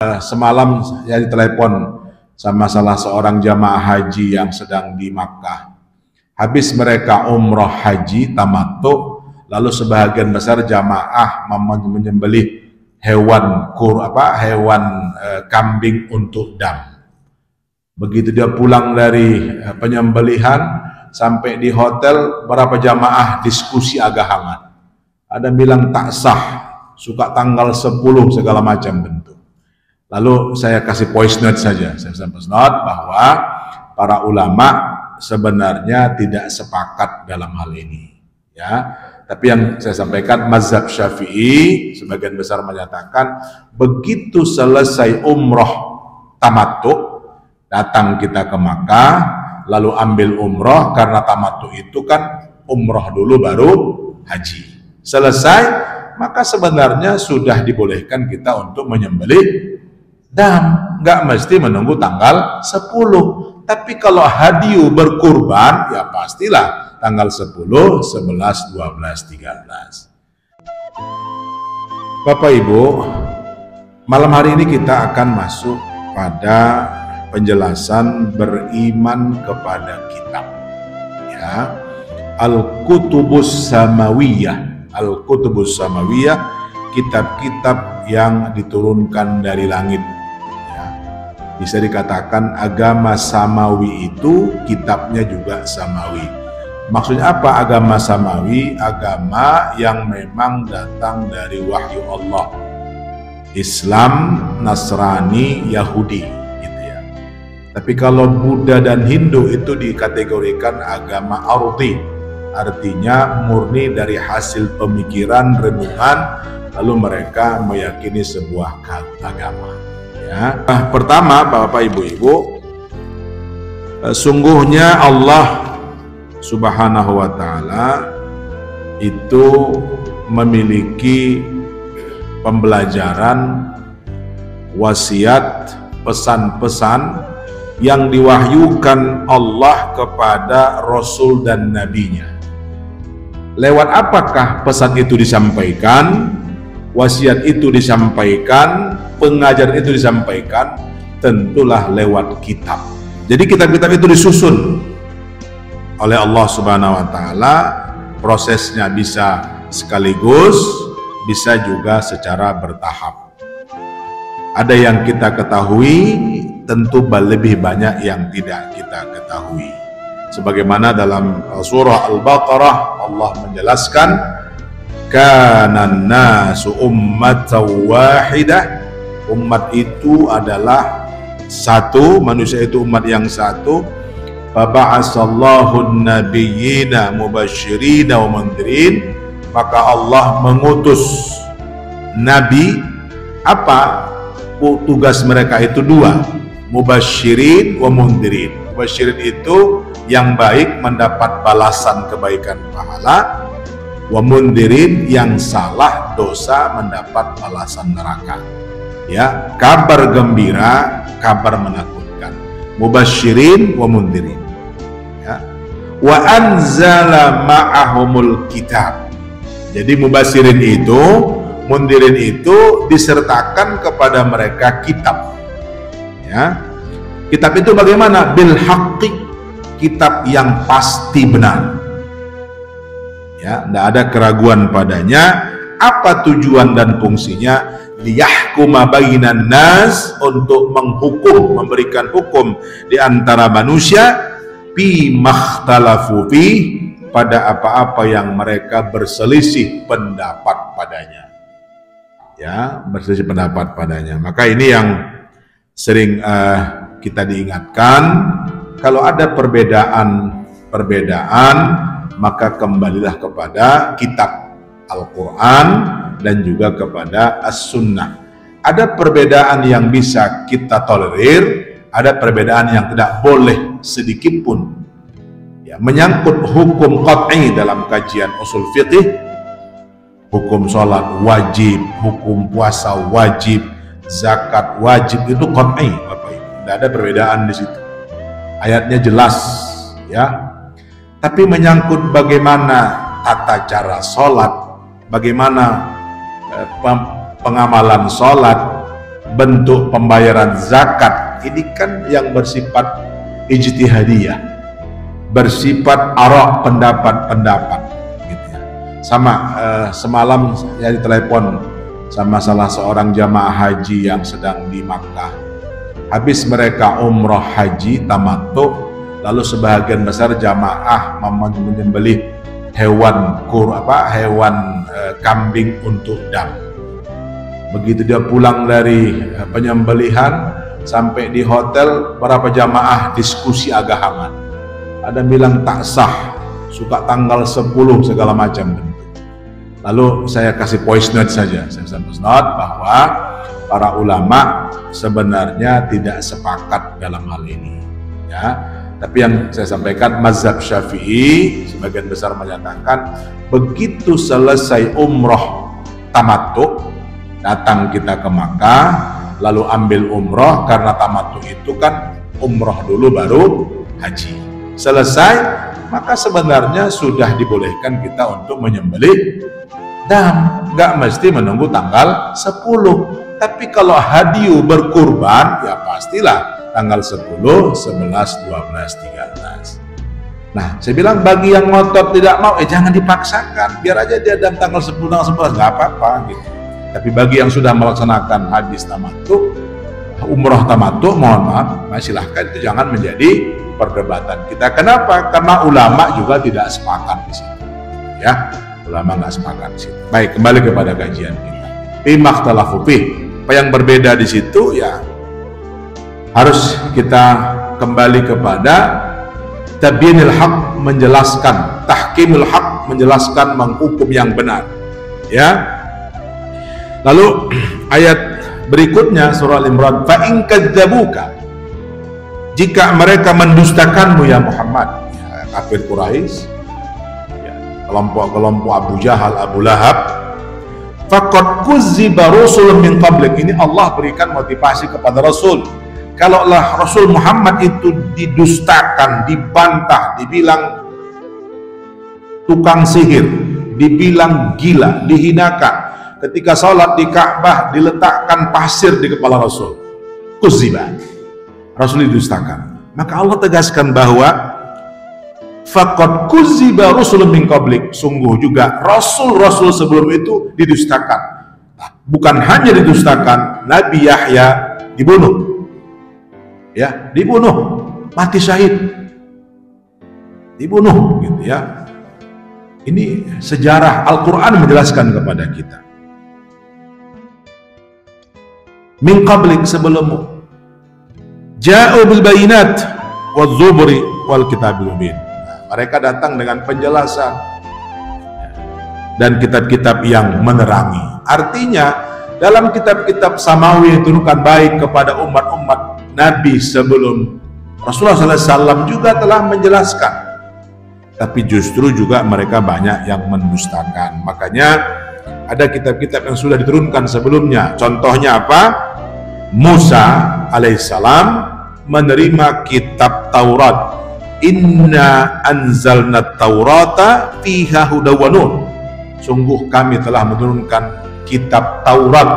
Semalam saya ditelepon sama salah seorang jamaah haji yang sedang di Makkah. Habis mereka umroh haji tamattu, lalu sebagian besar jamaah menyembelih hewan kambing untuk dam. Begitu dia pulang dari penyembelihan sampai di hotel, berapa jamaah diskusi agak hangat. Ada bilang tak sah, suka tanggal 10 segala macam bentuk. Lalu saya kasih voice note saja, saya voice note bahwa para ulama sebenarnya tidak sepakat dalam hal ini, ya. Tapi yang saya sampaikan, mazhab Syafi'i sebagian besar menyatakan begitu selesai umroh tamattu, datang kita ke Makkah, lalu ambil umroh, karena tamattu itu kan umroh dulu baru haji. Selesai, maka sebenarnya sudah dibolehkan kita untuk menyembelih dam, nggak mesti menunggu tanggal 10. Tapi kalau hadiu berkurban, ya pastilah tanggal 10, 11, 12, 13. Bapak Ibu, malam hari ini kita akan masuk pada penjelasan beriman kepada kitab, ya. Al-Kutubus Samawiyah. Al-Kutubus Samawiyah, kitab-kitab yang diturunkan dari langit. Bisa dikatakan agama samawi itu kitabnya juga samawi. Maksudnya apa agama samawi? Agama yang memang datang dari wahyu Allah. Islam, Nasrani, Yahudi gitu ya. Tapi kalau Buddha dan Hindu itu dikategorikan agama ardi. Artinya murni dari hasil pemikiran, renungan, lalu mereka meyakini sebuah agama. Ya. Pertama, Bapak Ibu-Ibu, sungguhnya Allah Subhanahu wa Ta'ala itu memiliki pembelajaran, wasiat, pesan-pesan yang diwahyukan Allah kepada Rasul dan Nabi-Nya. Lewat apakah pesan itu disampaikan? Wasiat itu disampaikan, pengajaran itu disampaikan, tentulah lewat kitab. Jadi kitab-kitab itu disusun oleh Allah Subhanahu wa Ta'ala. Prosesnya bisa sekaligus, bisa juga secara bertahap. Ada yang kita ketahui, tentu lebih banyak yang tidak kita ketahui. Sebagaimana dalam surah Al-Baqarah Allah menjelaskan, kanan nasu ummatan wahidah, umat itu adalah satu, manusia itu umat yang satu. Faba'asallahu nabiyyina mubasyirina wa mundhirin, maka Allah mengutus nabi. Apa tugas mereka itu? Dua, mubasyirin wa mundhirin. Mubasyirin itu yang baik mendapat balasan kebaikan pahala, wa mundhirin yang salah dosa mendapat balasan neraka. Ya, kabar gembira, kabar menakutkan. Mubasyirin wa mundhirin. Ya. Wa anzala ma'ahumul kitab. Jadi mubasyirin itu, mundhirin itu disertakan kepada mereka kitab. Ya. Kitab itu bagaimana? Bil haqqi, kitab yang pasti benar. Ya, tidak ada keraguan padanya. Apa tujuan dan fungsinya? Liyahkuma bainan nas, untuk menghukum, memberikan hukum di antara manusia, fi makhtalafu fi, pada apa-apa yang mereka berselisih pendapat padanya. Ya, berselisih pendapat padanya. Maka ini yang sering kita diingatkan, kalau ada perbedaan, maka kembalilah kepada kitab Al-Quran dan juga kepada As-Sunnah. Ada perbedaan yang bisa kita tolerir, ada perbedaan yang tidak boleh sedikit pun. Ya, menyangkut hukum qat'i dalam kajian usul fiqih, hukum sholat wajib, hukum puasa wajib, zakat wajib, itu qat'i, Bapak Ibu. Tidak ada perbedaan di situ. Ayatnya jelas, ya. Tapi menyangkut bagaimana tata cara sholat, bagaimana pengamalan sholat, bentuk pembayaran zakat ini kan yang bersifat ijtihadiyah, bersifat arah pendapat-pendapat gitu ya. Sama semalam saya ditelepon sama salah seorang jamaah haji yang sedang di Makkah. Habis mereka umroh haji tamattu, lalu sebagian besar jamaah menyembelih hewan kambing untuk dam. Begitu dia pulang dari penyembelihan sampai di hotel, beberapa jamaah diskusi agak hangat. Ada bilang tak sah, suka tanggal 10 segala macam. Lalu saya kasih voice note saja, saya voice note bahwa para ulama sebenarnya tidak sepakat dalam hal ini, ya. Tapi yang saya sampaikan mazhab Syafi'i sebagian besar menyatakan begitu selesai umroh tamattu, datang kita ke Makkah lalu ambil umroh, karena tamattu itu kan umroh dulu baru haji. Selesai, maka sebenarnya sudah dibolehkan kita untuk menyembelih dam, nggak mesti menunggu tanggal 10. Tapi kalau hadiu berkurban, ya pastilah tanggal 10, 11, 12, 13. Nah, saya bilang bagi yang ngotot tidak mau, jangan dipaksakan, biar aja dia dan tanggal 10, tanggal 11, nggak apa-apa gitu. Tapi bagi yang sudah melaksanakan hadis tamattu, umroh tamattu, mohon maaf, silahkan, itu jangan menjadi perdebatan kita. Kenapa? Karena ulama juga tidak sepakat di situ, ya. Ulama nggak sepakat di situ. Baik, kembali kepada kajian kita. Imakhtalafu fih. Apa yang berbeda di situ ya harus kita kembali kepada tabyinil haq, menjelaskan, tahkimul haq, menjelaskan, menghukum yang benar, ya. Lalu ayat berikutnya surah Al-Imran, fa in kadzabuka, jika mereka mendustakanmu ya Muhammad, ya, kafir Quraisy, ya, kelompok-kelompok Abu Jahal, Abu Lahab, faqad kuzziba rusulun min qablik. Ini Allah berikan motivasi kepada Rasul. Kalaulah Rasul Muhammad itu didustakan, dibantah, dibilang tukang sihir, dibilang gila, dihinakan, ketika sholat di Ka'bah diletakkan pasir di kepala Rasul, kuzziba, Rasul didustakan. Maka Allah tegaskan bahwa faqad kuzziba rusulun min qablik, sungguh juga rasul-rasul sebelum itu didustakan. Nah, bukan hanya didustakan, Nabi Yahya dibunuh, ya, dibunuh, mati syahid, dibunuh, gitu ya. Ini sejarah Al-Quran menjelaskan kepada kita. Min qablik, sebelummu, ja'u bil bayinat wal zuburi wal kitabil mubin. Mereka datang dengan penjelasan dan kitab-kitab yang menerangi. Artinya dalam kitab-kitab samawi yang diturunkan baik kepada umat-umat Nabi sebelum Rasulullah SAW juga telah menjelaskan. Tapi justru juga mereka banyak yang mendustakan. Makanya ada kitab-kitab yang sudah diturunkan sebelumnya. Contohnya apa? Musa alaihissalam menerima kitab Taurat. Inna anzalna taurata fiha hudaw wa nur. Sungguh kami telah menurunkan kitab Taurat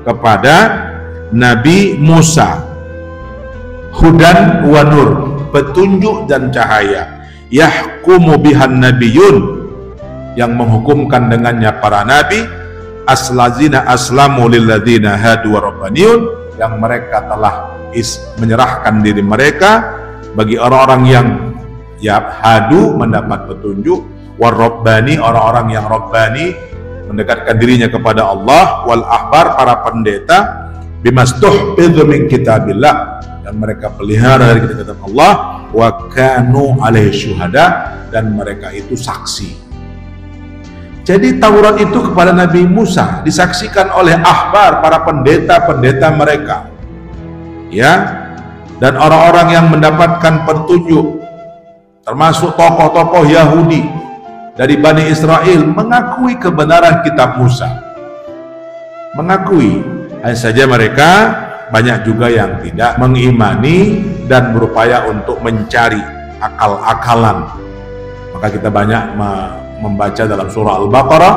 kepada Nabi Musa. Hudan wa nur, petunjuk dan cahaya. Yahkumu bihan nabiyun, yang menghukumkan dengannya para nabi. Aslazina aslamu lilladzina hadu wa rabbaniyun, yang mereka telah menyerahkan diri mereka bagi orang-orang yang ya hadu, mendapat petunjuk, warabbani, orang-orang yang rabbani, mendekatkan dirinya kepada Allah, wal ahbar, para pendeta, bimastuhfidzu min kitabillah, yang mereka pelihara dari kitab Allah, wa kanu alaihi syuhada, dan mereka itu saksi. Jadi Taurat itu kepada Nabi Musa disaksikan oleh ahbar, para pendeta-pendeta mereka, ya. Dan orang-orang yang mendapatkan petunjuk, termasuk tokoh-tokoh Yahudi dari Bani Israel, mengakui kebenaran kitab Musa. Mengakui. Hanya saja mereka banyak juga yang tidak mengimani dan berupaya untuk mencari akal-akalan. Maka kita banyak membaca dalam surah Al-Baqarah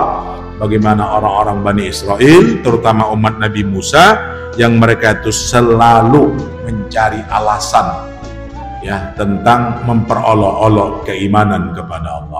bagaimana orang-orang Bani Israel, terutama umat Nabi Musa, yang mereka itu selalu mencari alasan ya tentang memperolok-olok keimanan kepada Allah.